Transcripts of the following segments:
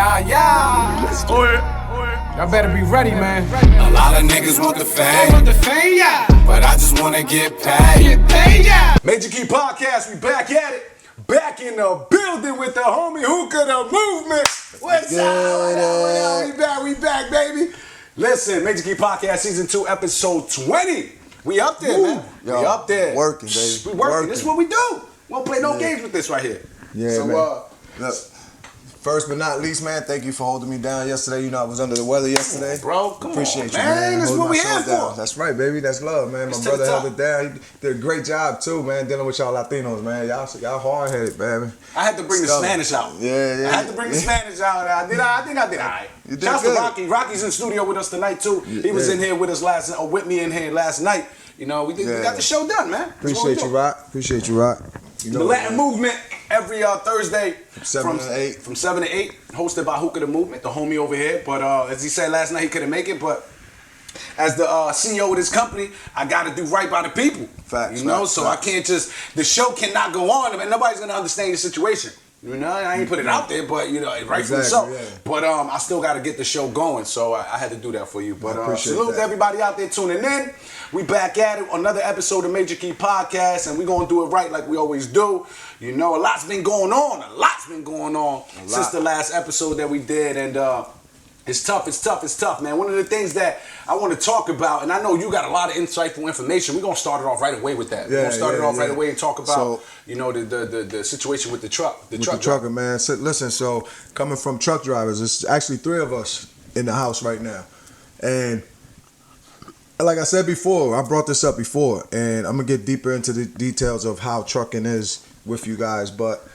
Yeah. Y'all better be ready, man. A lot of niggas want the fame, yeah. but I just wanna get paid. Yeah. Major Key Podcast, we back at it. Back in the building with the homie Hookah, the movement. What's up? We back, baby. Listen, Major Key Podcast, Season 2, Episode 20. We up there, man. Yo, we up there. Working, baby. We working. This is what we do. We don't play no games with this right here. Yeah, so, man. Look, first but not least, man, thank you for holding me down yesterday. You know, I was under the weather yesterday. Bro, come Appreciate on, you, man. That's what we here for. That's right, baby. That's love, man. My brother held it down. He did a great job, too, man, dealing with y'all Latinos, man. Y'all hard-headed, baby. I had to bring the Spanish out. Yeah. I had to bring the Spanish out. I think I did all right. Shouts to Rocky. Rocky's in studio with us tonight, too. He was in here with us with me in here last night. You know, we got the show done, man. Appreciate you, Rock. You know, the Latin Movement every Thursday from 7 to 8. From 7 to 8, hosted by Hookah the Movement, the homie over here. But as he said last night, he couldn't make it. But as the CEO of this company, I got to do right by the people. Facts. You know, so I can't just, the show cannot go on. And nobody's going to understand the situation. You know, I ain't put it out there, but, you know, rightfully so. Yeah. But I still got to get the show going, so I had to do that for you. But salute to everybody out there tuning in. We back at it, another episode of Major Key Podcast, and we're going to do it right like we always do. You know, a lot's been going on since the last episode that we did, and it's tough, man. One of the things that I want to talk about, and I know you got a lot of insightful information. We're going to start it off right away with that. We're going to start it off right away and talk about, you know, the situation with the truck. The trucker, man. So, listen, so coming from truck drivers, it's actually 3 of us in the house right now. And like I said before, I brought this up before, and I'm going to get deeper into the details of how trucking is with you guys, but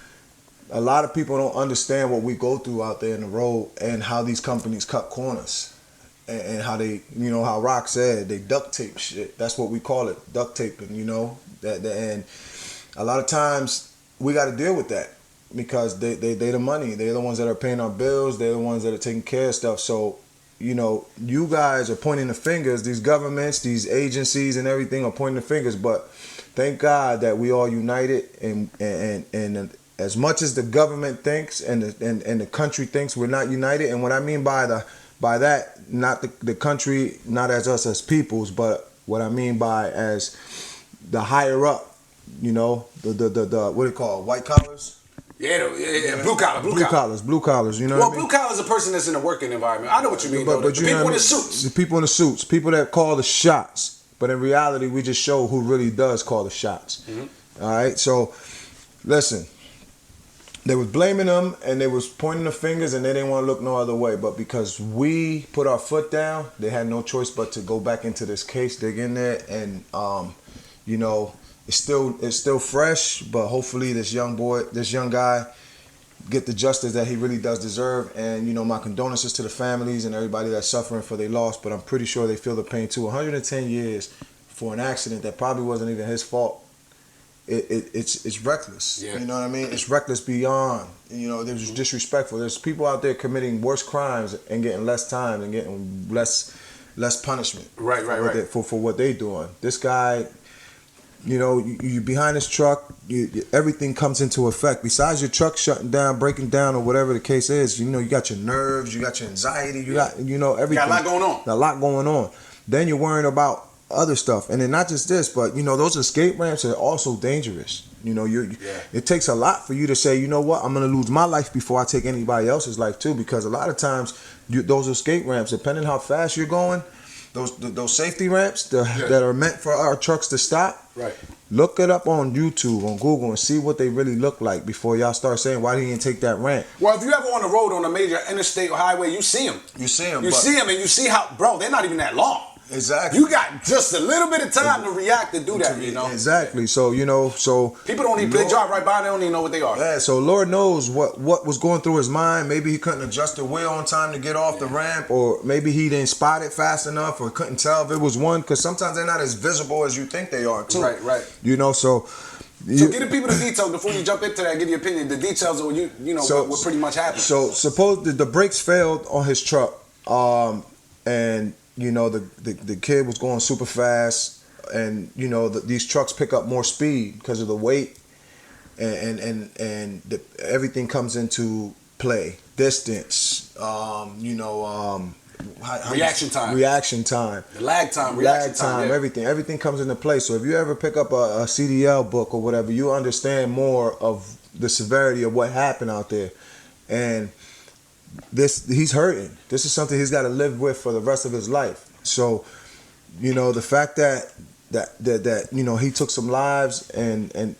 a lot of people don't understand what we go through out there in the road and how these companies cut corners and how they, you know, how Rock said, they duct tape shit. That's what we call it, duct taping, you know. And a lot of times we got to deal with that because they the money. They're the ones that are paying our bills. They're the ones that are taking care of stuff. So, you know, you guys are pointing the fingers. These governments, these agencies and everything are pointing the fingers. But thank God that we all united and as much as the government thinks and the country thinks we're not united, and what I mean by that, not the country, not as us as peoples, but what I mean by as the higher up, you know, the what do you call it, white collars? Yeah, blue collars, you know. Well, what I mean? blue collar is a person that's in a working environment. I know what you mean, but the people in the suits. The people in the suits, people that call the shots, but in reality, we just show who really does call the shots. Mm-hmm. All right, so listen. They was blaming them and they was pointing the fingers and they didn't want to look no other way. But because we put our foot down, they had no choice but to go back into this case, dig in there, and you know, it's still fresh. But hopefully, this young guy, get the justice that he really does deserve. And you know, my condolences to the families and everybody that's suffering for their loss. But I'm pretty sure they feel the pain too. 110 years for an accident that probably wasn't even his fault. It's reckless. Yeah. You know what I mean? It's reckless beyond. You know, there's disrespectful. There's people out there committing worse crimes and getting less time and getting less punishment. Right. For what they doing. This guy, you know, you behind this truck, everything comes into effect. Besides your truck shutting down, breaking down, or whatever the case is, you know, you got your nerves, you got your anxiety, you got, you know, everything. Got a lot going on. Then you're worrying about other stuff, and then not just this, but you know, those escape ramps are also dangerous. You know, it takes a lot for you to say, you know what, I'm gonna lose my life before I take anybody else's life too, because a lot of times those escape ramps, depending how fast you're going, those safety ramps that are meant for our trucks to stop. Right. Look it up on YouTube, on Google, and see what they really look like before y'all start saying, why didn't you take that ramp? Well, if you ever on the road on a major interstate or highway, you see them. You see them, and you see how, bro, they're not even that long. Exactly. You got just a little bit of time to react to do that, you know? Exactly. So, you know, people don't even, they drive right by, they don't even know what they are. Yeah, so Lord knows what was going through his mind. Maybe he couldn't adjust the wheel on time to get off the ramp, or maybe he didn't spot it fast enough, or couldn't tell if it was one, because sometimes they're not as visible as you think they are, too. Right. You know, so give the people the details before you jump into that. Give your opinion. The details of what pretty much happened. So suppose the brakes failed on his truck, and you know, the kid was going super fast, and you know, these trucks pick up more speed because of the weight, and everything comes into play. Distance, Reaction time. The lag time, reaction time, yeah. Everything comes into play. So if you ever pick up a CDL book or whatever, you understand more of the severity of what happened out there. And he's hurting. This is something he's got to live with for the rest of his life. So, the fact that he took some lives and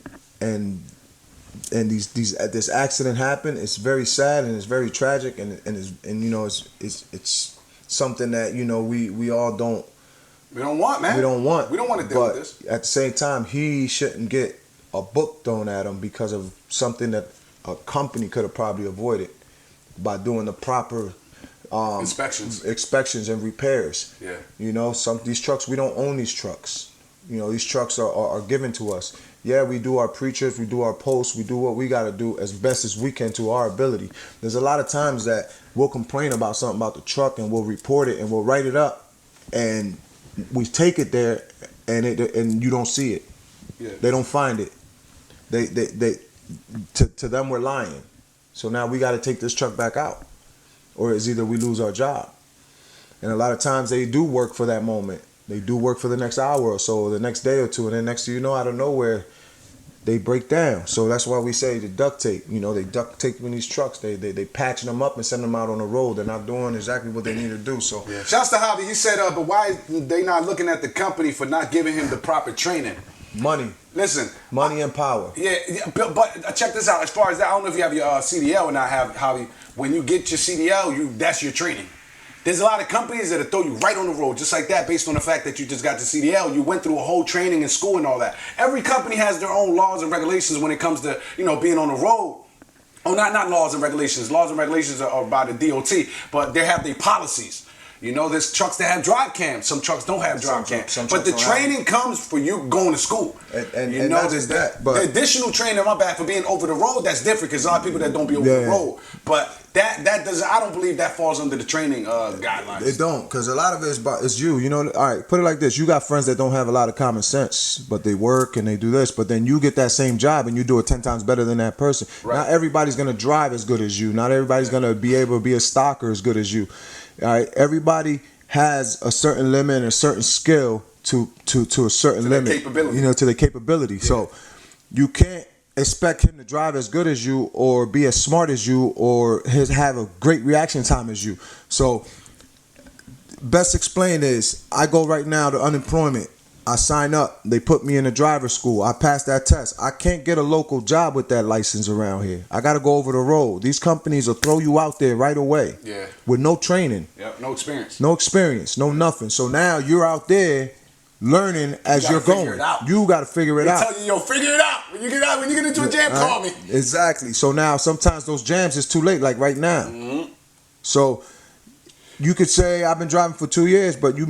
this accident happened, it's very sad and it's very tragic and it's something that we all don't. We don't want, man. We don't want to deal with this. At the same time, he shouldn't get a book thrown at him because of something that a company could have probably avoided by doing the proper inspections and repairs. Yeah. These trucks, we don't own these trucks. These trucks are given to us. Yeah, we do our preachers, we do our posts, we do what we got to do as best as we can to our ability. There's a lot of times that we'll complain about something about the truck and we'll report it and we'll write it up and we take it there and you don't see it. Yeah. They don't find it. They to them we're lying. So now we got to take this truck back out, or it's either we lose our job. And a lot of times they do work for that moment. They do work for the next hour or so, or the next day or two, and then next thing you know, out of nowhere, they break down. So that's why we say the duct tape. They duct tape in these trucks. They patching them up and send them out on the road. They're not doing exactly what they need to do. So yeah. Shouts to Javi. He said, but why they not looking at the company for not giving him the proper training? Money. Listen. Money and power. Yeah, but check this out. As far as that, I don't know if you have your CDL or not. Javi, when you get your CDL, that's your training. There's a lot of companies that'll throw you right on the road just like that based on the fact that you just got the CDL. You went through a whole training and school and all that. Every company has their own laws and regulations when it comes to, being on the road. Oh, not laws and regulations. Laws and regulations are by the DOT, but they have their policies. There's trucks that have drive cams. Some trucks don't have drive cams. But the training comes for you going to school. And not just that, but the additional training, my bad, for being over the road, that's different because a lot of people that don't be over the road. But that doesn't. I don't believe that falls under the training guidelines. It don't, because a lot of it's you. All right, put it like this: you got friends that don't have a lot of common sense, but they work and they do this. But then you get that same job and you do it 10 times better than that person. Right. Not everybody's gonna drive as good as you. Not everybody's gonna be able to be a stalker as good as you. All right, everybody has a certain limit and a certain skill to a certain limit. Capability. To the capability. Yeah. So you can't expect him to drive as good as you or be as smart as you or have a great reaction time as you. So best explained is I go right now to unemployment. I sign up. They put me in a driver school. I pass that test. I can't get a local job with that license around here. I got to go over the road. These companies will throw you out there right away. Yeah. With no training. Yep. No experience. No experience. No nothing. So now you're out there learning as you're going. You got to figure it out. They tell you, figure it out. When you get into a jam, call me. Exactly. So now sometimes those jams is too late, like right now. Mm-hmm. So you could say I've been driving for 2 years, but you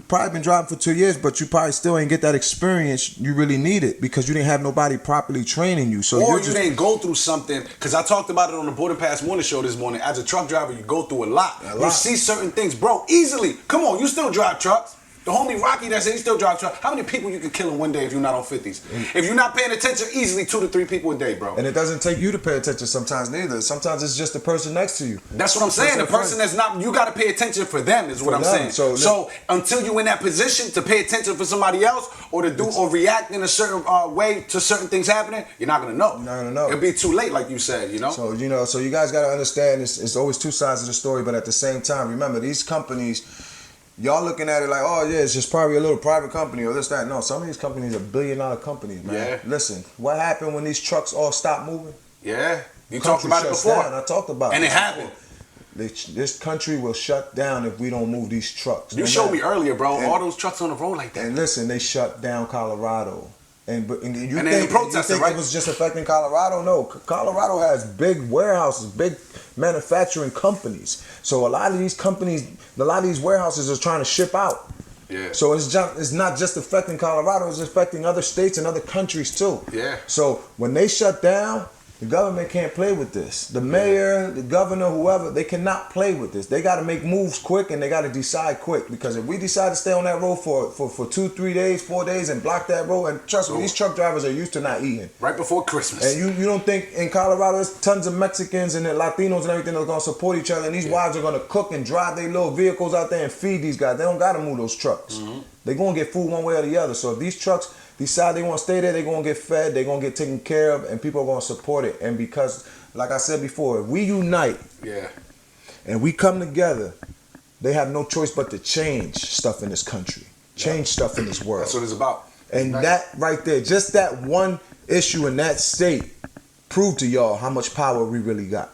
probably been driving for 2 years, but you probably still ain't get that experience you really needed because you didn't have nobody properly training you. So or you didn't go through something, because I talked about it on the Boarding Pass Morning Show this morning. As a truck driver, you go through a lot. You see certain things, bro, easily. Come on, you still drive trucks. The homie Rocky that said he still drives truck. How many people you can kill in one day if you're not on 50s? If you're not paying attention, easily 2 to 3 people a day, bro. And it doesn't take you to pay attention sometimes neither. Sometimes it's just the person next to you. That's what I'm saying. The person that's not, you got to pay attention for them is what I'm saying. So until you're in that position to pay attention for somebody else or to do or react in a certain way to certain things happening, you're not going to know. You're not going to know. It'll be too late, like you said, So, so you guys got to understand it's always two sides of the story, but at the same time, remember, these companies, y'all looking at it like, oh yeah, it's just probably a little private company or this, that. No, some of these companies are billion-dollar companies, man. Yeah. Listen, what happened when these trucks all stopped moving? Yeah. You talked about it before. Down. I talked about it. And it happened. This country will shut down if we don't move these trucks. You showed me earlier, bro, all those trucks on the road like that. And listen, they shut down Colorado. And you think right? It was just affecting Colorado? No, Colorado has big warehouses, big manufacturing companies. So a lot of these warehouses are trying to ship out. Yeah. So it's not just affecting Colorado; it's affecting other states and other countries too. Yeah. So when they shut down, The government can't play with this. The mayor, the governor, whoever, they cannot play with this. They got to make moves quick and they got to decide quick. Because if we decide to stay on that road for 2, 3 days, 4 days and block that road, and trust me, these truck drivers are used to not eating. Right before Christmas. And you don't think in Colorado there's tons of Mexicans and Latinos and everything that are going to support each other, and these wives are going to cook and drive their little vehicles out there and feed these guys. They don't got to move those trucks. They're going to get food one way or the other. So if these trucks decide they want to stay there, they're going to get fed, they're going to get taken care of, and people are going to support it. And because, like I said before, if we unite and we come together, they have no choice but to change stuff in this country, change stuff in this world. That's what it's about. And that right there, just that one issue in that state, proved to y'all how much power we really got.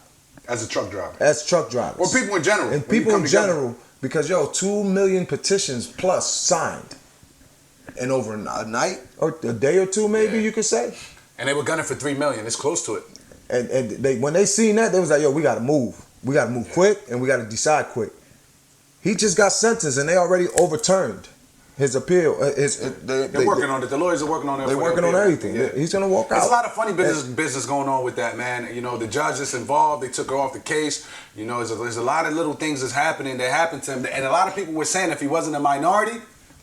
As a truck driver. As truck drivers. Or people in general. And people in general, because 2 million petitions plus signed. And over a night or a day or two, maybe you could say. And they were gunning for 3 million. It's close to it. And they when they seen that, they was like, we gotta move. We gotta move quick and we gotta decide quick. He just got sentenced and they already overturned his appeal. They're working on it. The lawyers are working on it. They're working on everything. Yeah. He's gonna walk out. There's a lot of funny business going on with that, man. You know, the judge that's involved, they took her off the case. You know, there's a lot of little things that's happening that happened to him. And a lot of people were saying if he wasn't a minority,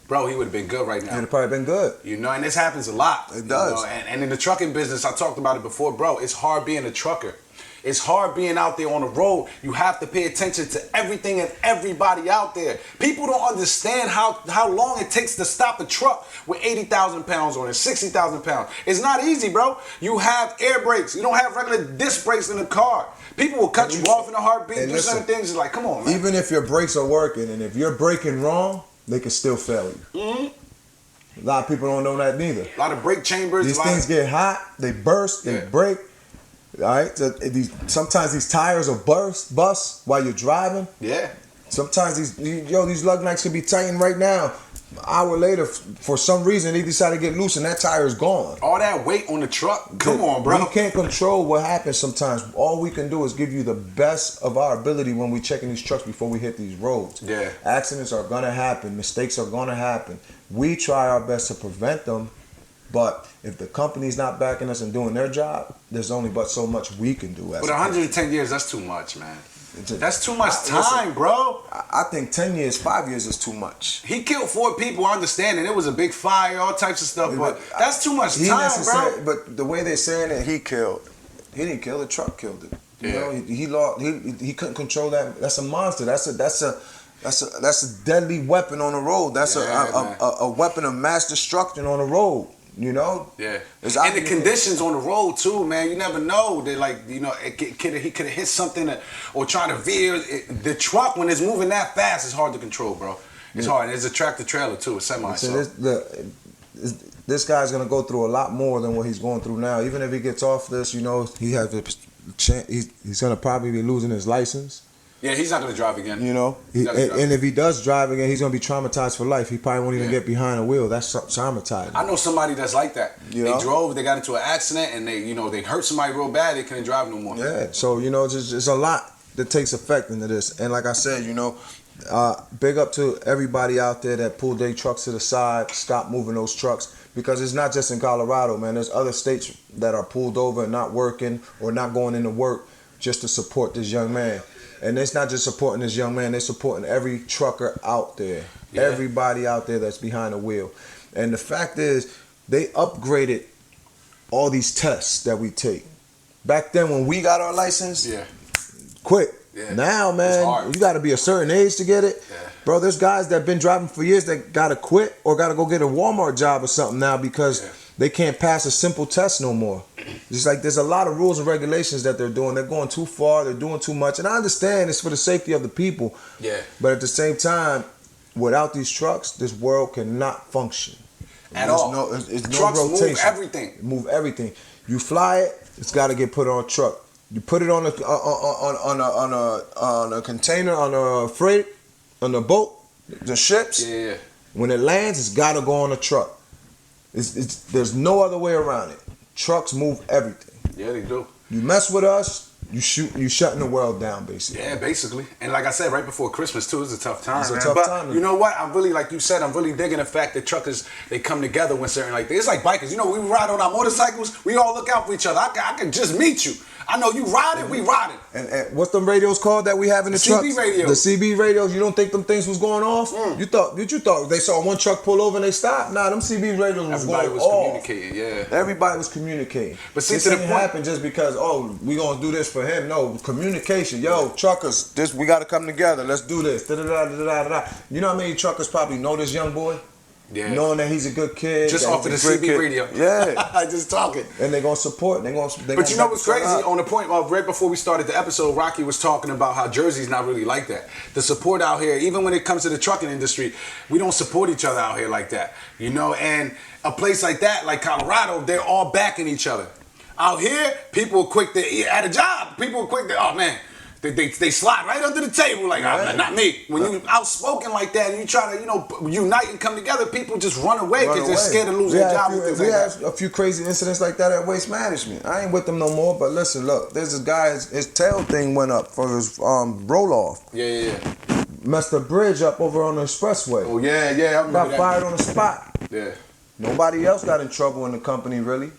bro, he would have been good right now. He'd have probably been good. You know, and this happens a lot. It does. You know? And in the trucking business, I talked about it before, bro. It's hard being a trucker. It's hard being out there on the road. You have to pay attention to everything and everybody out there. People don't understand how long it takes to stop a truck with 80,000 pounds on it, 60,000 pounds. It's not easy, bro. You have air brakes. You don't have regular disc brakes in the car. People will cut you off in a heartbeat, do certain things. It's like, come on, man. Even if your brakes are working and if you're braking wrong, they can still fail you. A lot of people don't know that neither. A lot of brake chambers. These things get hot, they burst, they break. All right, so sometimes these tires will bust while you're driving. Yeah. Sometimes these lug nuts could be tightened right now. An hour later, for some reason, they decide to get loose and that tire is gone. All that weight on the truck. Come on, bro. We can't control what happens sometimes. All we can do is give you the best of our ability when we're checking these trucks before we hit these roads. Yeah. Accidents are gonna happen. Mistakes are gonna happen. We try our best to prevent them. But if the company's not backing us and doing their job, there's only but so much we can do. But 110 years, that's too much, man. That's too much time, bro. I think 10 years, 5 years is too much. He killed 4 people, I understand, and it was a big fire, all types of stuff, but that's too much time, bro. But the way they're saying it, he didn't kill, the truck killed it. You know, he couldn't control that. That's a monster. That's a deadly weapon on the road. That's a weapon of mass destruction on the road. You know? Yeah. And the conditions on the road too, man. You never know. They he could have hit something or try to veer. The truck, when it's moving that fast, it's hard to control, bro. It's hard. It's a tractor trailer too, a semi. So this guy's gonna go through a lot more than what he's going through now. Even if he gets off this, you know, he's gonna probably be losing his license. Yeah, he's not going to drive again. You know, and if he does drive again, he's going to be traumatized for life. He probably won't even get behind a wheel. That's traumatizing. I know somebody that's like that. You know? They drove, they got into an accident, and they hurt somebody real bad. They couldn't drive no more. Yeah, so, you know, there's a lot that takes effect into this. And like I said, you know, big up to everybody out there that pulled their trucks to the side, stop moving those trucks. Because it's not just in Colorado, man. There's other states that are pulled over and not working or not going into work just to support this young man. And it's not just supporting this young man, they're supporting every trucker out there. Yeah. Everybody out there that's behind the wheel. And the fact is, they upgraded all these tests that we take. Back then when we got our license, quick. Yeah. Now, man, you got to be a certain age to get it. Yeah. Bro, there's guys that been driving for years that got to quit or got to go get a Walmart job or something now because they can't pass a simple test no more. Just like there's a lot of rules and regulations that they're doing. They're going too far. They're doing too much. And I understand it's for the safety of the people. Yeah. But at the same time, without these trucks, this world cannot function. At all. It's no trucks rotation. Move everything. Move everything. You fly it, it's got to get put on a truck. You put it on a container, on a freight, on a boat, the ships. Yeah. When it lands, it's got to go on a truck. There's no other way around it. Trucks move everything. Yeah, they do. You mess with us, you shutting the world down, basically. Yeah, basically. And like I said, right before Christmas too, it's a tough time. It's a man. tough but time. You know what? I'm really, like you said, I'm really digging the fact that truckers, they come together when certain like it's like bikers. You know, we ride on our motorcycles, we all look out for each other. I can just meet you. I know you riding, we riding. And what's them radios called that we have in the trucks? CB radios. The CB radios. You don't think them things was going off? You thought they saw one truck pull over and they stopped? Nah, them CB radios was Everybody going was off. communicating, yeah. Everybody was communicating. But see, this to the didn't point- happen just because we gonna do this for him. No, communication. Yo, truckers, we gotta come together. Let's do this. Da-da-da-da-da-da. You know how many truckers probably know this young boy? Yeah. Knowing that he's a good kid. Just that off of the he's a great CB kid. radio. Yeah. Just talking. And they're gonna support. But But you know what's crazy? On the point of right before we started the episode, Rocky was talking about how Jersey's not really like that. The support out here, even when it comes to the trucking industry, we don't support each other out here like that. You know, and a place like that, like Colorado, they're all backing each other. Out here, people are quick to at a job. People are quick to, oh man. They slide right under the table like, oh, not me. When you outspoken like that and you try to, unite and come together, people just run away because they're scared to lose their job. We had a few crazy incidents like that at Waste Management. I ain't with them no more, but listen, look, there's this guy, his tail thing went up for his roll-off. Yeah. Messed the bridge up over on the expressway. Oh, yeah, I remember Got that. fired on the spot. Yeah. Nobody else got in trouble in the company, really.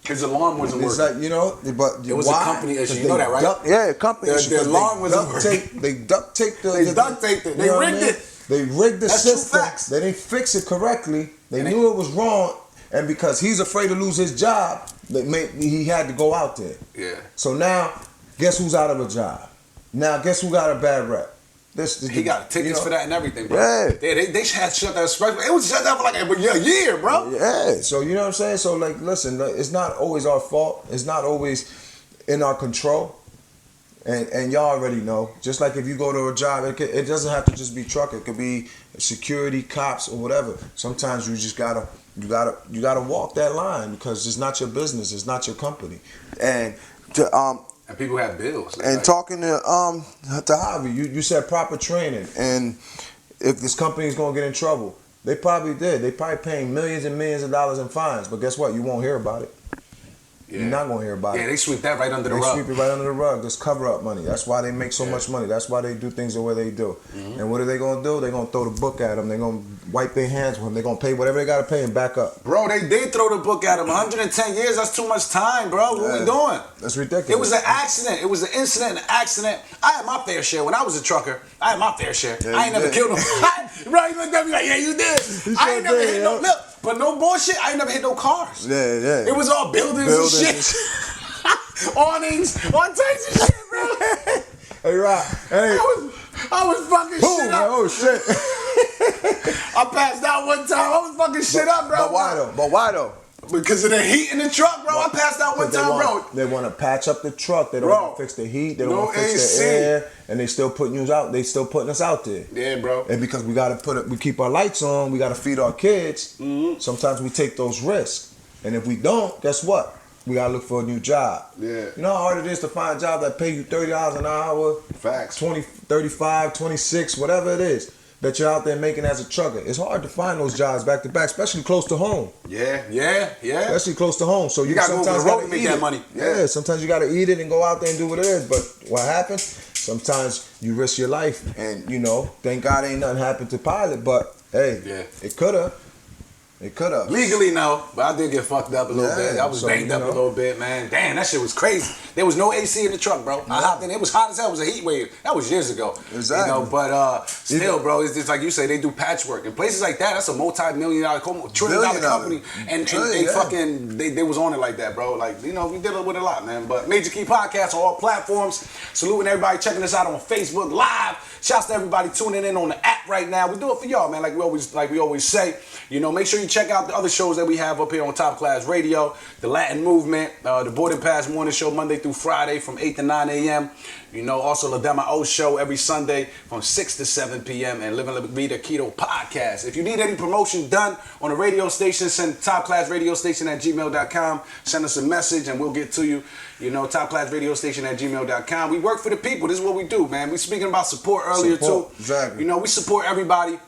His alarm wasn't It's working. like, but It was why? a company issue. You They know that, right? Yeah, company issue. The alarm wasn't working. They duct taped They duct taped it. They rigged it. They rigged the That's true system. facts. They didn't fix it correctly. They knew it was wrong, and because he's afraid to lose his job, he had to go out there. Yeah. So now, guess who's out of a job? Now, guess who got a bad rep? He got tickets for that and everything, bro. Yeah. They had shut that express. It was shut down for like a year, bro. Yeah. So you know what I'm saying? So like, listen, it's not always our fault. It's not always in our control. And y'all already know. Just like if you go to a job, it doesn't have to just be truck. It could be security, cops, or whatever. Sometimes you just gotta walk that line because it's not your business. It's not your company. And And people have bills. And like, talking to Javi, you said proper training, and if this company is gonna get in trouble, they probably did. They probably paying millions and millions of dollars in fines, but guess what? You won't hear about it. yeah. You're not gonna hear about it. Yeah, they sweep that right under the They rug. sweep it right under the rug. Just cover up money. That's why they make so much money. That's why they do things the way they do. And what are they gonna do? They're gonna throw the book at them. They're gonna wipe their hands with them. They're gonna pay whatever they gotta pay and back up. Bro, they did throw the book at him. 110 years, that's too much time, bro. What we doing? That's ridiculous. It was an accident. It was an incident, an accident. I had my fair share. When I was a trucker, I had my fair share. Yeah, I ain't you never did. killed him. Bro, he looked at me like, yeah, you did. I ain't never did, hit yo. no, look, but no bullshit, I ain't never hit no cars. Yeah. It was all buildings and shit. Awnings, all types of shit, bro. Hey, Rock. Hey. I was fucking Boom, shit up. oh shit. I passed out one time. I was fucking shit up, bro. But why though? Because of the heat in the truck, bro. I passed out one time, bro. They want to patch up the truck. They don't want to fix the heat. They don't want to fix the air, and they still putting you out. They still putting us out there. Yeah, bro. And because we gotta we keep our lights on. We gotta feed our kids. Sometimes we take those risks, and if we don't, guess what? We gotta look for a new job. Yeah. You know how hard it is to find a job that pay you $30 an hour, Facts. 20, 35, 26, whatever it is that you're out there making as a trucker. It's hard to find those jobs back to back, especially close to home. Yeah. Especially close to home. So you gotta go over sometimes the road gotta to make eat that it. money. Yeah, sometimes you gotta eat it and go out there and do what it is. But what happens? Sometimes you risk your life, and thank God ain't nothing happened to Pilot. But hey, it coulda. It could have. Legally, no, but I did get fucked up a little bit. I was banged up a little bit, man. Damn, that shit was crazy. There was no AC in the truck, bro. I hopped in. It was hot as hell. It was a heat wave. That was years ago. Exactly. But still, bro, it's just like you say, they do patchwork. In places like that, that's a multi-million-dollar, trillion-dollar company. And they fucking, they was on it like that, bro. Like, we did it with a lot, man. But Major Key Podcast on all platforms. Saluting everybody checking us out on Facebook Live. Shouts to everybody tuning in on the app right now. We do it for y'all, man, like we always say. Make sure you check out the other shows that we have up here on Top Class Radio, the Latin Movement, the Boarding Pass Morning Show Monday through Friday from 8 to 9 a.m. Also the Dama O Show every Sunday from 6 to 7 p.m. and Living La Vida Keto Podcast. If you need any promotion done on a radio station, send topclassradiostation@gmail.com. Send us a message and we'll get to you. Topclassradiostation@gmail.com. We work for the people. This is what we do, man. We speaking about support earlier too. Exactly. We support everybody.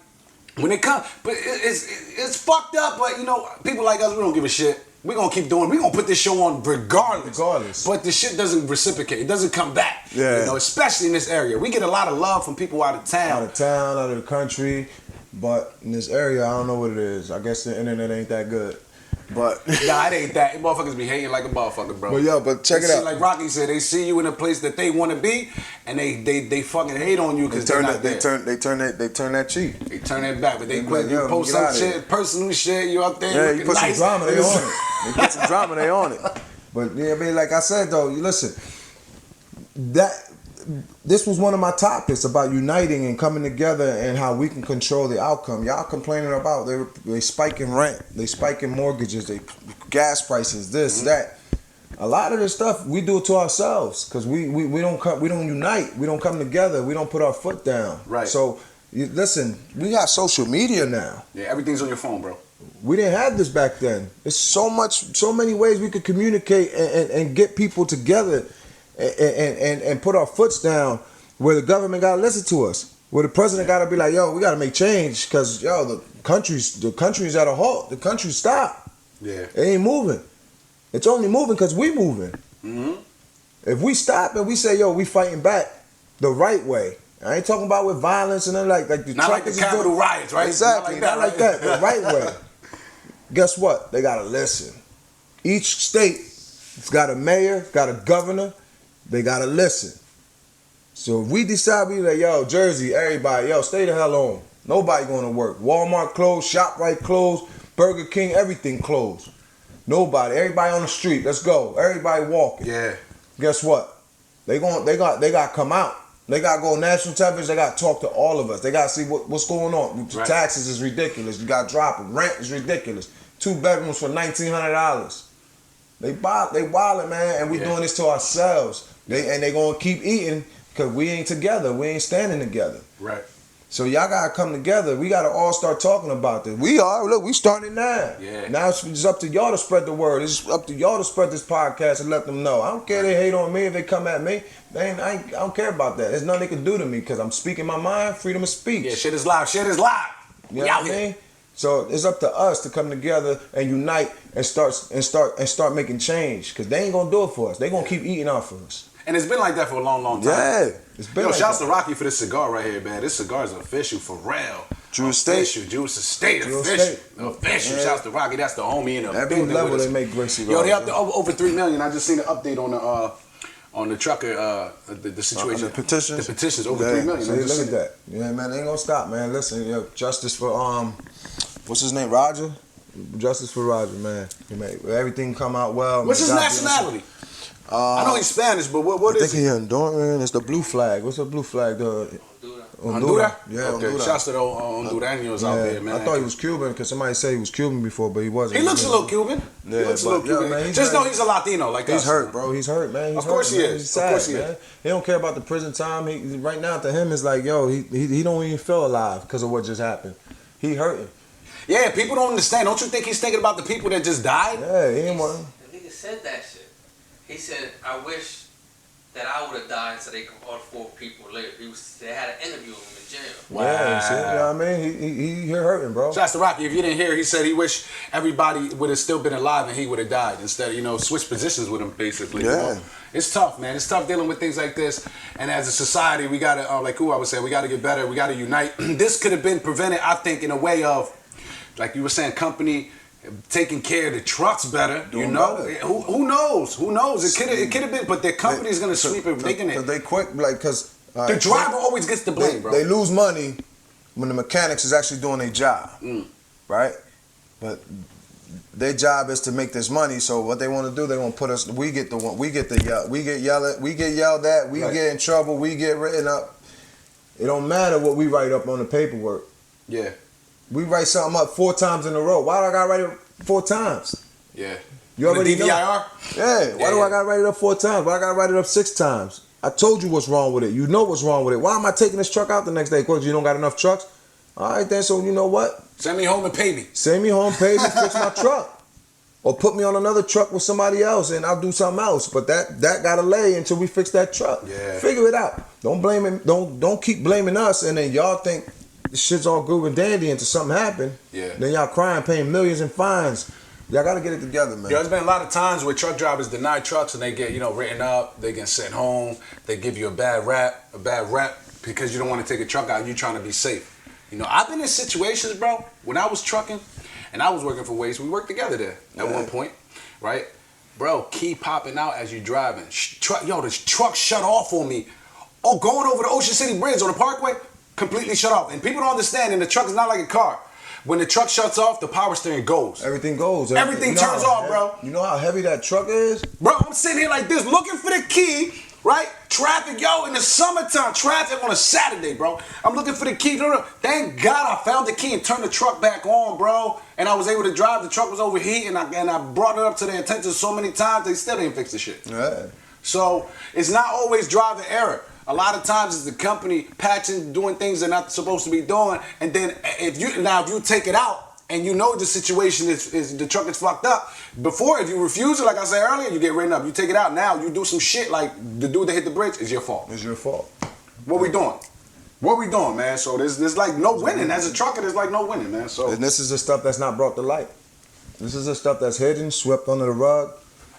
When it comes, but it's fucked up. But people like us, we don't give a shit. we're gonna keep doing. We're gonna put this show on regardless. Regardless. But the shit doesn't reciprocate. It doesn't come back. Yeah. You know, especially in this area, we get a lot of love from people out of town. Out of the country. But in this area, I don't know what it is. I guess the internet ain't that good. But nah, it ain't that. Motherfuckers be hating like a motherfucker, bro. But check it out. Like Rocky said, they see you in a place that they want to be, and they fucking hate on you because they turn that cheek. They turn that back, but they like, you post some shit, personal shit. You out there? Yeah, you put nice. some drama. They on it. You put some drama. They on it. But yeah, I mean, like I said though, you listen. This was one of my topics about uniting and coming together and how we can control the outcome. Y'all complaining about they spiking rent, they spiking mortgages, they gas prices, this, that. A lot of this stuff we do it to ourselves because we don't unite, we don't come together, we don't put our foot down. Right. So listen, we got social media now. Yeah, everything's on your phone, bro. We didn't have this back then. There's so many ways we could communicate and get people together. And put our foots down where the government gotta listen to us, where the president gotta be like, yo, we gotta make change because the country's at a halt. The country stopped. Yeah, it ain't moving. It's only moving because we moving. Mm-hmm. If we stop and we say, yo, we fighting back the right way. I ain't talking about with violence and then like the not like the Capitol riots, right? Exactly, not like that. The right way. Guess what? They gotta listen. Each state's got a mayor, got a governor. They gotta listen. So if we decide we like, yo, Jersey, everybody, yo, stay the hell home. Nobody going to work. Walmart closed, ShopRite closed, Burger King, everything closed. Nobody. Everybody on the street. Let's go. Everybody walking. Yeah. Guess what? They got to come out. They got to go national television. They got to talk to all of us. They got to see what's going on. Right. Taxes is ridiculous. You got to drop them. Rent is ridiculous. 2 bedrooms for $1,900. They wildin', man, and we doing this to ourselves. They gonna keep eating because we ain't together. We ain't standing together. Right. So y'all gotta come together. We gotta all start talking about this. We are. Look, we starting now. Yeah. Now it's up to y'all to spread the word. It's up to y'all to spread this podcast and let them know. I don't care if they hate on me, if they come at me. I don't care about that. There's nothing they can do to me because I'm speaking my mind. Freedom of speech. Yeah, shit is live. Shit is live. You know what I mean? So it's up to us to come together and unite and start making change because they ain't gonna do it for us. They gonna keep eating off of us. And it's been like that for a long, long time. Yeah, it's been. Yo, like shouts that. to Rocky for this cigar right here, man. This cigar is official for real. Drew Estate. Official. Juice Estate. Drew Official. Estate. Official. Yeah. Shouts to Rocky. That's the homie in the Every building level with us. they make great cigars. Yo, they up to over 3 million. I just seen an update on the trucker the situation. The petitions. The petitions over 3 million. See, look at that. Yeah, man, they ain't gonna stop, man. Listen, yo, justice for what's his name, Roger? Justice for Roger, man. He made everything come out well. What's his nationality? I know he's Spanish, but what I is think he? he Honduran. It's the blue flag. What's the blue flag? Honduras? Yeah, okay. Honduras. Shouts to the Honduranios out there, man. I thought he was Cuban because somebody said he was Cuban before, but he wasn't. He looks a little Cuban. Yeah, He looks a little but, yo, Cuban. man, Just hurt. know he's a Latino like us. He's hurt, bro. He's hurt, man. Of course he is. He's sad, Of course he man. is. He don't care about the prison time. Right now to him it's like, yo, he don't even feel alive because of what just happened. He hurting. Yeah, people don't understand. Don't you think he's thinking about the people that just died? Yeah, he ain't one. The nigga said that shit. He said, I wish that I would have died so they could all 4 people live. They had an interview with him in jail. Wow. Yeah, see, you know what I mean? He hurting, bro. Shouts to Rocky. If you didn't hear, he said he wished everybody would have still been alive and he would have died instead of, switch positions with him, basically. Yeah. You know? It's tough, man. It's tough dealing with things like this. And as a society, we got to, like who I was saying, we got to get better. We got to unite. This could have been prevented, I think, in a way of, like you were saying, company taking care of the trucks better, Doing better. Who knows? Who knows? It could have been, but their company's gonna sweep it. They quit, like, because the driver always gets the blame, bro. They lose money when the mechanics is actually doing their job, right? But their job is to make this money. So what they want to do, they want to put us. We get yelled at. We get in trouble. We get written up. It don't matter what we write up on the paperwork. Yeah. We write something up 4 times in a row. Why do I gotta write it 4 times? Yeah. You already the DVIR? know. Yeah. Why do I gotta write it up 4 times? Why I gotta write it up 6 times? I told you what's wrong with it. You know what's wrong with it. Why am I taking this truck out the next day? Because you don't got enough trucks? All right, then. So you know what? Send me home and pay me. Send me home, pay me, fix my truck. Or put me on another truck with somebody else and I'll do something else. But that gotta lay until we fix that truck. Yeah. Figure it out. Don't blame it. Don't keep blaming us and then y'all think this shit's all good and dandy until something happened. Yeah. Then y'all crying, paying millions in fines. Y'all gotta get it together, man. There's been a lot of times where truck drivers deny trucks and they get, written up, they get sent home, they give you a bad rep because you don't want to take a truck out and you're trying to be safe. I've been in situations, bro, when I was trucking and I was working for Waste, we worked together there at one point, right? Bro, key popping out as you driving. The truck shut off on me. Oh, going over the Ocean City Bridge on the Parkway, completely shut off. And people don't understand, and the truck is not like a car. When the truck shuts off, the power steering goes. Everything goes. Everything turns off, bro. You know how heavy that truck is? Bro, I'm sitting here like this, looking for the key, right? Traffic, in the summertime, traffic on a Saturday, bro. I'm looking for the key. Thank God I found the key and turned the truck back on, bro. And I was able to drive. The truck was overheating, and I brought it up to their attention so many times, they still didn't fix the shit. Yeah. So it's not always driver error. A lot of times it's the company patching, doing things they're not supposed to be doing. And then if you take it out and the situation is the truck is fucked up, before if you refuse it, like I said earlier, you get written up. You take it out now, you do some shit like the dude that hit the bridge, it's your fault. It's your fault. What we doing? What we doing, man? So there's like no winning. As a trucker, there's like no winning, man. So and this is the stuff that's not brought to light. This is the stuff that's hidden, swept under the rug.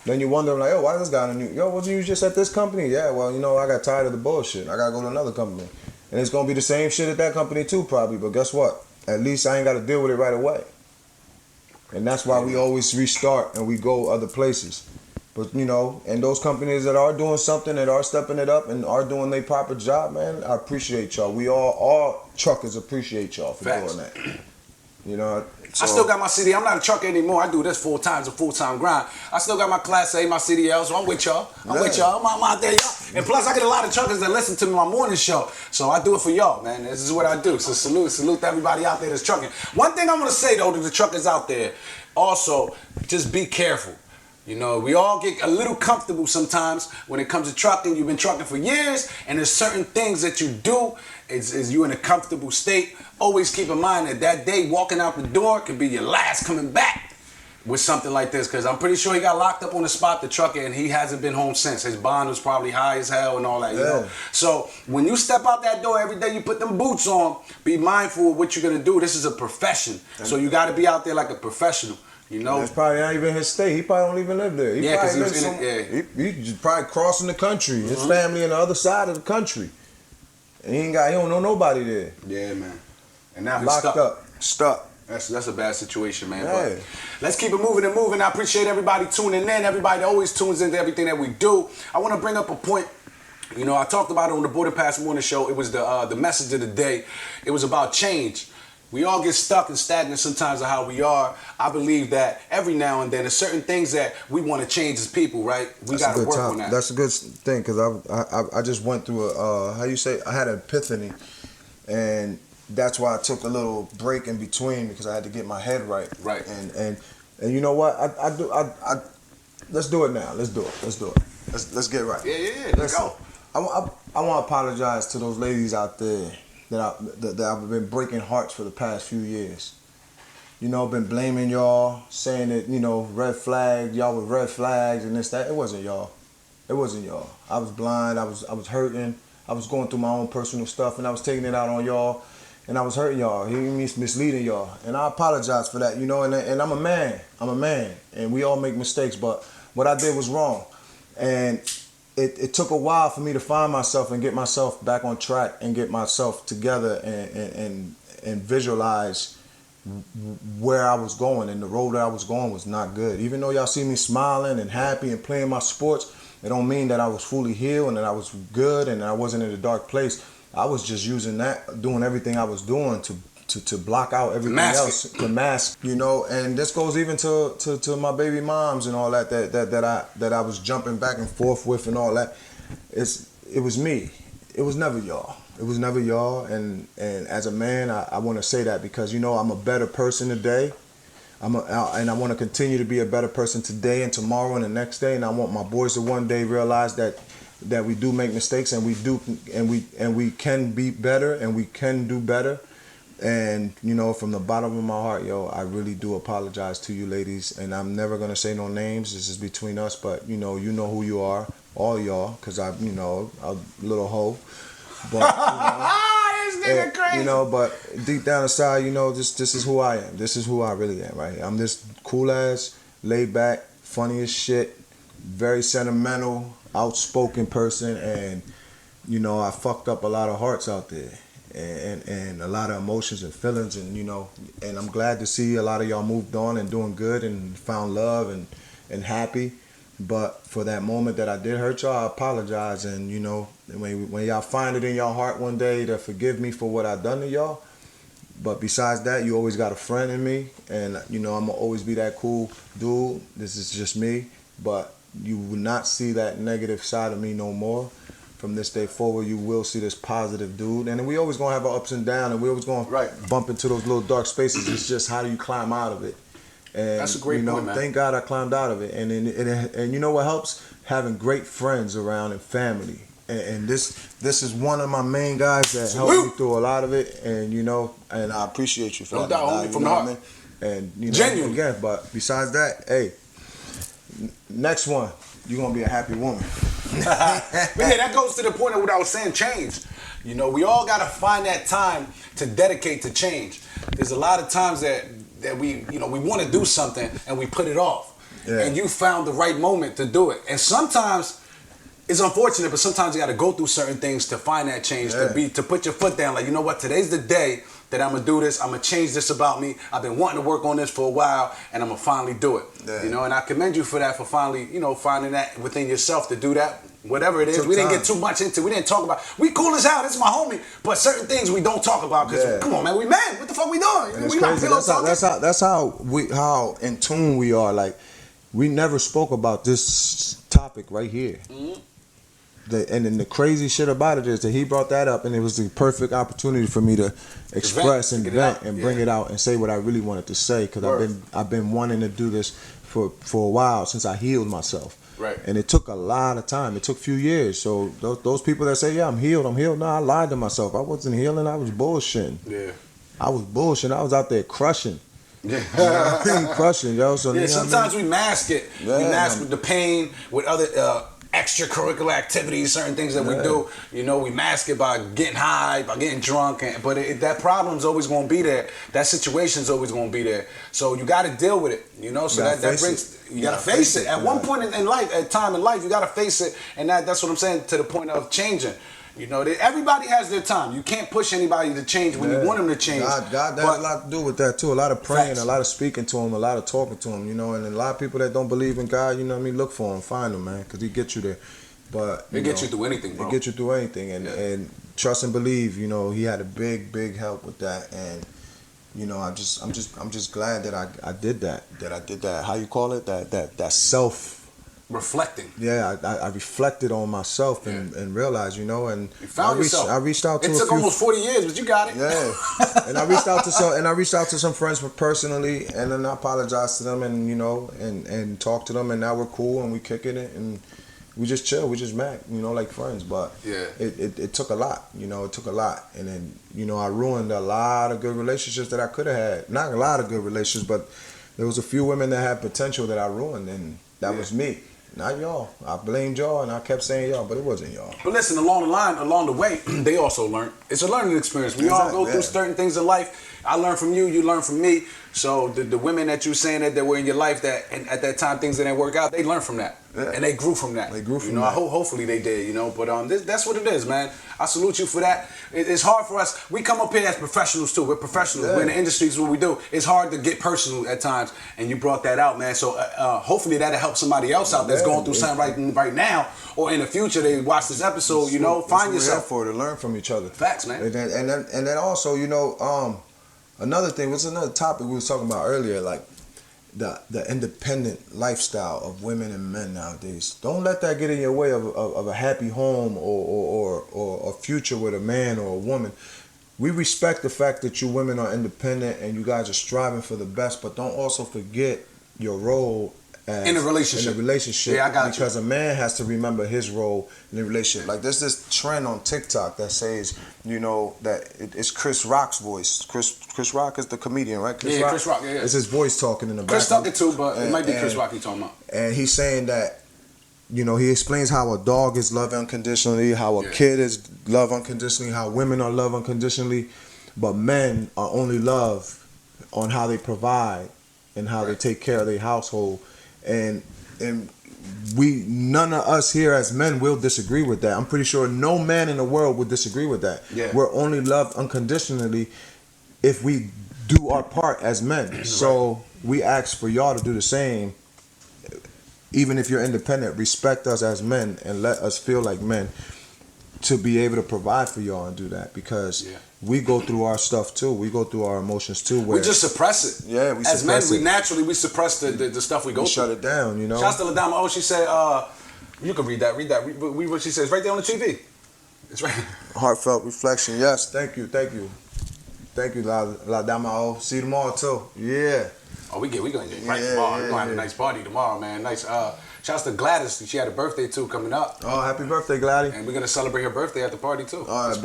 Then you wonder, like, why this guy in the new? Wasn't you just at this company? Yeah, well, I got tired of the bullshit. I gotta go to another company. And it's gonna be the same shit at that company too, probably. But guess what? At least I ain't gotta deal with it right away. And that's why we always restart and we go other places. But, and those companies that are doing something, that are stepping it up and are doing their proper job, man, I appreciate y'all. We all truckers appreciate y'all for doing that. So, I still got my CDL. I'm not a trucker anymore. I do this full time. It's a full-time grind. I still got my Class A, my CDL, so I'm with y'all. I'm out there, y'all. And plus, I get a lot of truckers that listen to my morning show. So I do it for y'all, man. This is what I do. So salute to everybody out there that's trucking. One thing I'm going to say, though, to the truckers out there, also, just be careful. We all get a little comfortable sometimes when it comes to trucking. You've been trucking for years, and there's certain things that you do is you in a comfortable state. Always keep in mind that day walking out the door could be your last coming back with something like this, because I'm pretty sure he got locked up on the spot, the trucker, and he hasn't been home since. His bond was probably high as hell and all that, you know. So when you step out that door every day, you put them boots on, be mindful of what you're going to do. This is a profession, so you got to be out there like a professional. That's probably not even his state. He probably don't even live there. He's probably crossing the country. His family on the other side of the country. And he don't know nobody there. Yeah, man. And now he's locked stuck. That's a bad situation, man. But let's keep it moving. I appreciate everybody tuning in. Everybody that always tunes into everything that we do. I want to bring up a point. I talked about it on the Border Pass Morning Show. It was the message of the day. It was about change. We all get stuck and stagnant sometimes of how we are. I believe that every now and then there's certain things that we want to change as people, right? We got to work on that. That's a good thing, because I just went through I had an epiphany, and that's why I took a little break in between, because I had to get my head right. Right. And you know what? Let's do it now. Let's do it. Let's get right. Yeah. Let's go. I want to apologize to those ladies out there that I've been breaking hearts for the past few years. Been blaming y'all, saying that, red flags, y'all were red flags and this, that. It wasn't y'all. I was blind, I was hurting, I was going through my own personal stuff, and I was taking it out on y'all, and I was hurting y'all, misleading y'all. And I apologize for that, and I'm a man, and we all make mistakes, but what I did was wrong. And it took a while for me to find myself and get myself back on track and get myself together and visualize where I was going, and the road that I was going was not good. Even though y'all see me smiling and happy and playing my sports, it don't mean that I was fully healed and that I was good and that I wasn't in a dark place. I was just using that, doing everything I was doing to block out everything else, to mask, and this goes even to my baby moms and all that I was jumping back and forth with and all that. It was me. It was never y'all. And as a man, I want to say that because I'm a better person today. And I want to continue to be a better person today and tomorrow and the next day. And I want my boys to one day realize that we do make mistakes, and we can be better, and we can do better. And from the bottom of my heart, I really do apologize to you ladies, and I'm never gonna say no names. This is between us, but you know who you are, all y'all, because I'm a little hoe. But nigga crazy. You know, but deep down inside, you know, this is who I am. This is who I really am, right? I'm this cool ass, laid back, funny as shit, very sentimental, outspoken person, and you know, I fucked up a lot of hearts out there. And a lot of emotions and feelings, and you know, and I'm glad to see a lot of y'all moved on and doing good and found love and happy. But for that moment that I did hurt y'all, I apologize. And you know, when y'all find it in your heart one day to forgive me for what I done to y'all. But besides that, you always got a friend in me, and you know, I'm gonna always be that cool dude. This is just me, but you will not see that negative side of me no more. From this day forward, you will see this positive dude, and we always gonna have our ups and downs, and we always gonna bump into those little dark spaces. It's just how do you climb out of it? And that's a great point, man. Thank God I climbed out of it, and you know what helps? Having great friends around and family, and this is one of my main guys that helped me through a lot of it, and you know, and I appreciate you for that. No doubt, homie, from the heart. And you know, genuine. Again, but besides that, hey, next one, you're gonna be a happy woman. But yeah, that goes to the point of what I was saying, change. You know, we all got to find that time to dedicate to change. There's a lot of times that we, you know, we want to do something and we put it off. Yeah. And you found the right moment to do it. And sometimes it's unfortunate, but sometimes you got to go through certain things to find that change, to put your foot down. Like, you know what, today's the day that I'm gonna do this. I'm gonna change this about me. I've been wanting to work on this for a while, and I'm gonna finally do it. Yeah. You know, and I commend you for that, for finally, you know, finding that within yourself to do that. Whatever it is, we didn't get too much into. We didn't talk about. We cool as hell. This is my homie, but certain things we don't talk about because come on, man, we mad. What the fuck we doing? It's we crazy. That's how in tune we are. Like, we never spoke about this topic right here. Mm-hmm. And then the crazy shit about it is that he brought that up, and it was the perfect opportunity for me to express and vent and bring it out and say what I really wanted to say, because I've been wanting to do this for a while, since I healed myself. Right. And it took a lot of time. It took a few years. So those people that say, yeah, I'm healed. No, I lied to myself. I wasn't healing. I was bullshitting. Yeah. I was bullshitting. I was out there crushing. Yeah. You know what I mean? Crushing, yo. So, yeah, sometimes we mask it. Yeah, we mask with the pain, with other extracurricular activities, certain things that we do. You know, we mask it by getting high, by getting drunk, but that problem's always going to be there. That situation's always going to be there. So you got to deal with it. You know, so that brings you got to face it. At one point in life, at time in life, you got to face it, and that's what I'm saying, to the point of changing. You know, everybody has their time. You can't push anybody to change when you want them to change. God has a lot to do with that too. A lot of praying, a lot of speaking to him, a lot of talking to him. You know, and a lot of people that don't believe in God, you know what I mean, look for him, find him, man, because he gets you there. But it gets you through anything, bro. It gets you through anything, and trust and believe. You know, he had a big help with that, and you know, I'm just glad that I did that. That I did that. How you call it? That self. Reflecting. Yeah, I reflected on myself and realized, you know, and you found yourself. I reached out to it took almost 40 years, but you got it. Yeah, and I reached out to some friends personally, and then I apologized to them, and you know, and talked to them, and now we're cool and we kicking it, and we just chill, we just mad, you know, like friends. But it took a lot, you know, and then you know, I ruined a lot of good relationships that I could have had. Not a lot of good relationships, but there was a few women that had potential that I ruined, and that was me. Not y'all. I blamed y'all, and I kept saying y'all, but it wasn't y'all. But listen, along the way, they also learn. It's a learning experience. We all go through certain things in life. I learned from you, you learned from me. So the women that you saying that were in your life that and at that time things didn't work out, they learned from that. Yeah. And they grew from that. You know, hopefully they did, you know. But that's what it is, man. I salute you for that. It's hard for us. We come up here as professionals too. We're professionals. We're in the industry, is what we do. It's hard to get personal at times, and you brought that out, man. So hopefully that'll help somebody else out that's going through something right now, or in the future they watch this episode. You know, find yourself for to learn from each other. Facts, man. And then also, you know, another thing. What's another topic we was talking about earlier, like the independent lifestyle of women and men nowadays. Don't let that get in your way of a happy home or a future with a man or a woman. We respect the fact that you women are independent and you guys are striving for the best, but don't also forget your role in a relationship. Yeah, I got because a man has to remember his role in the relationship. Like there's this trend on TikTok that says, you know, that it's Chris Rock's voice. Chris Rock is the comedian, right? Chris Rock. Yeah. It's his voice talking in the background. Chris talking too, but it might be Chris Rock he's talking about. And he's saying that he explains how a dog is loved unconditionally, how a kid is loved unconditionally, how women are loved unconditionally, but men are only loved on how they provide and how they take care of their household. And none of us here as men will disagree with that. I'm pretty sure no man in the world would disagree with that. Yeah. We're only loved unconditionally if we do our part as men. So we ask for y'all to do the same. Even if you're independent, respect us as men and let us feel like men to be able to provide for y'all and do that, because we go through our stuff too. We go through our emotions too. We just suppress it. Yeah, we as suppress men, it. we suppress the stuff we go through. Shut it down, Shouts to Dama O. She said, you can read that. Read what she says right there on the TV. It's right. Heartfelt reflection. Yes, thank you. Thank you, La Dama O. See you tomorrow too. Yeah. Oh, we're going to get right tomorrow. We're going to have a nice party tomorrow, man. Nice. Shouts to Gladys. She had a birthday, too, coming up. Oh, happy birthday, Gladys. And we're going to celebrate her birthday at the party, too. Oh, happy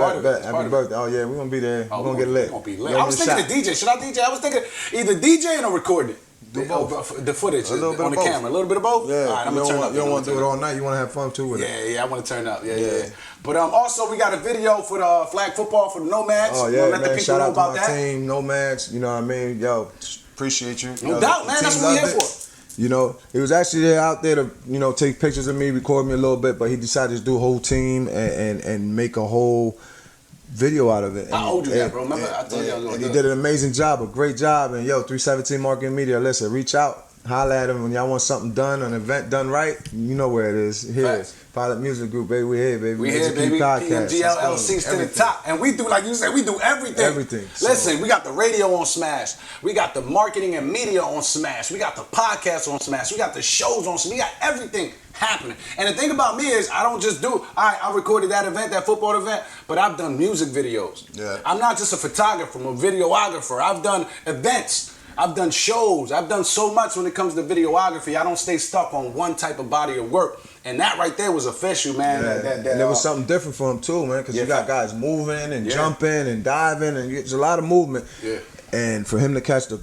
birthday. Oh, yeah, we're going to be there. We're going to get lit. We're going to be lit. I was thinking of DJ. Should I DJ? I was thinking either DJing or recording. Do both. The footage on the both. camera. A little bit of both? Yeah. All right, I'm going to turn up. You don't want to do it all night. You want to have fun, too, with it. Yeah, I want to turn up. Yeah. But also, we got a video for the flag football for the Nomads. Oh, yeah, let man. the people Shout know out about to my that. team, Nomads. You know what I mean? Yo, appreciate you. No doubt, man. That's what we're here for. He was actually out there to, take pictures of me, record me a little bit, but he decided to do a whole team and make a whole video out of it. And, I owed you that, bro. Remember, I told you I was going to do it. He did an amazing job, a great job. And 317 Marketing Media, listen, reach out, holla at him when y'all want something done, an event done right. You know where it is. Here, Pilot Music Group, baby. We here, baby. We here, baby. PMG LLC's to the top. And we do, like you said, we do everything. Everything. Listen, we got the radio on Smash. We got the marketing and media on Smash. We got the podcast on Smash. We got the shows on Smash. We got everything happening. And the thing about me is, I don't just do, all right, I recorded that event, that football event, but I've done music videos. Yeah. I'm not just a photographer, I'm a videographer. I've done events. I've done shows. I've done so much when it comes to videography. I don't stay stuck on one type of body of work. And that right there was official, man. Yeah. And there was something different for him too, man, because you got guys moving and jumping and diving, and there's a lot of movement. Yeah. And for him to catch the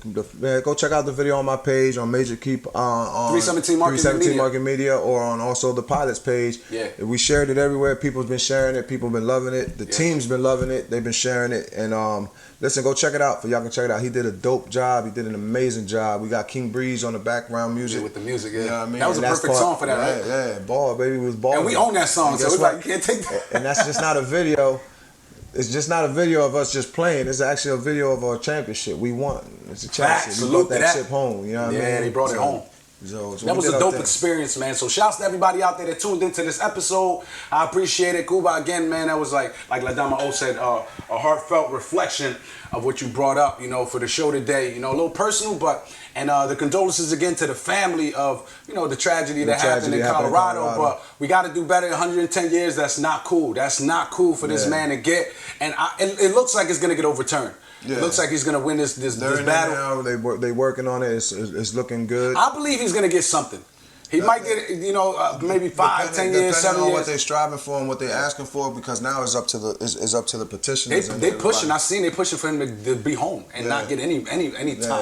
go check out the video on my page on Major Keep on 317 Marketing Media, or on also the Pilot's page. Yeah. We shared it everywhere. People's been sharing it. People been loving it. The team's been loving it. They've been sharing it. And listen, go check it out. Y'all can check it out. He did a dope job. He did an amazing job. We got King Breeze on the background music. With the music, You know what I mean? That was a perfect song for that, right? Yeah, ball, baby. It was ball. And we own that song, so it's like, you can't take that. And that's just not a video. It's just not a video of us just playing. It's actually a video of our championship. We won. It's a championship. We brought that ship home. You know what I mean? Yeah, they brought it home. So that was a dope experience, man. So shouts to everybody out there that tuned into this episode. I appreciate it. Kuba, again, man, that was like La Dama O said, a heartfelt reflection of what you brought up, for the show today. A little personal, but the condolences again to the family of, the tragedy that happened in Colorado. But we got to do better. 110 years, that's not cool. That's not cool for this man to get. And it looks like it's going to get overturned. Yeah. It looks like he's gonna win this battle. Now, they working on it. It's looking good. I believe he's gonna get something. He might get, maybe 5, 10 years, 7 years. What they're striving for and what they're asking for, because now it's up to the petitioners. They pushing. I seen they pushing for him to be home and not get any time.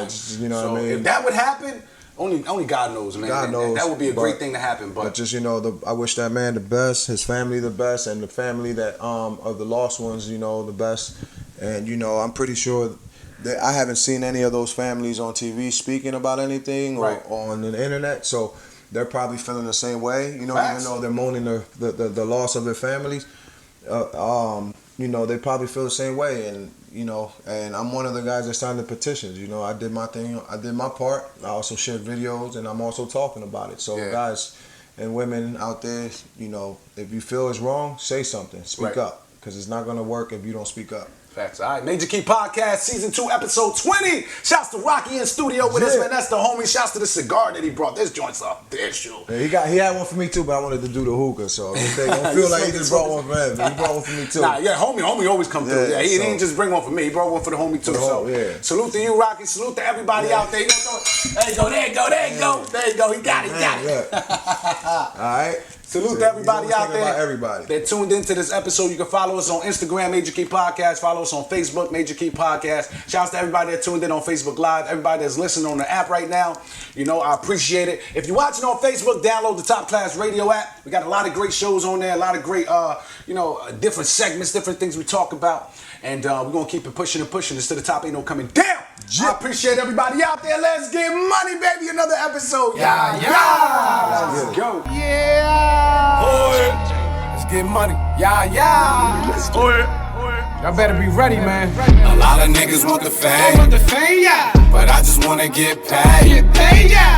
What I mean? If that would happen, only God knows, man. God knows. That would be a great thing to happen. But just I wish that man the best, his family the best, and the family that of the lost ones, the best. And I'm pretty sure that I haven't seen any of those families on TV speaking about anything or on the internet, so they're probably feeling the same way. Even though they're mourning the loss of their families, they probably feel the same way. And and I'm one of the guys that signed the petitions. I did my thing. I did my part. I also shared videos, and I'm also talking about it. So guys and women out there, if you feel it's wrong, say something. Speak up, because it's not gonna work if you don't speak up. Facts. All right, Major Key Podcast, Season 2, Episode 20. Shouts to Rocky in studio with us, man. That's the homie. Shouts to the cigar that he brought. This joint's up there, shoot. Yeah, he had one for me too, but I wanted to do the hookah, so they don't feel like he just brought one for him. He brought one for me too. Homie always come through. Yeah, he didn't just bring one for me. He brought one for the homie too. Salute to you, Rocky. Salute to everybody out there. There you go. He got it. All right. Salute to everybody out there. About everybody. They're tuned into this episode. You can follow us on Instagram, Major Key Podcast. Follow us on Facebook, Major Key Podcast. Shouts to everybody that tuned in on Facebook Live. Everybody that's listening on the app right now. You know, I appreciate it. If you're watching on Facebook, download the Top Class Radio app. We got a lot of great shows on there. A lot of great, different segments, different things we talk about. And we're going to keep it pushing and pushing. It's to the top, ain't no coming down. I appreciate everybody out there. Let's get money, baby. Another episode. Yeah. Let's go. Let's get money. Let's go. Y'all better be ready, man. A lot of niggas want the fame, Yeah. but I just wanna get paid. Get paid, yeah.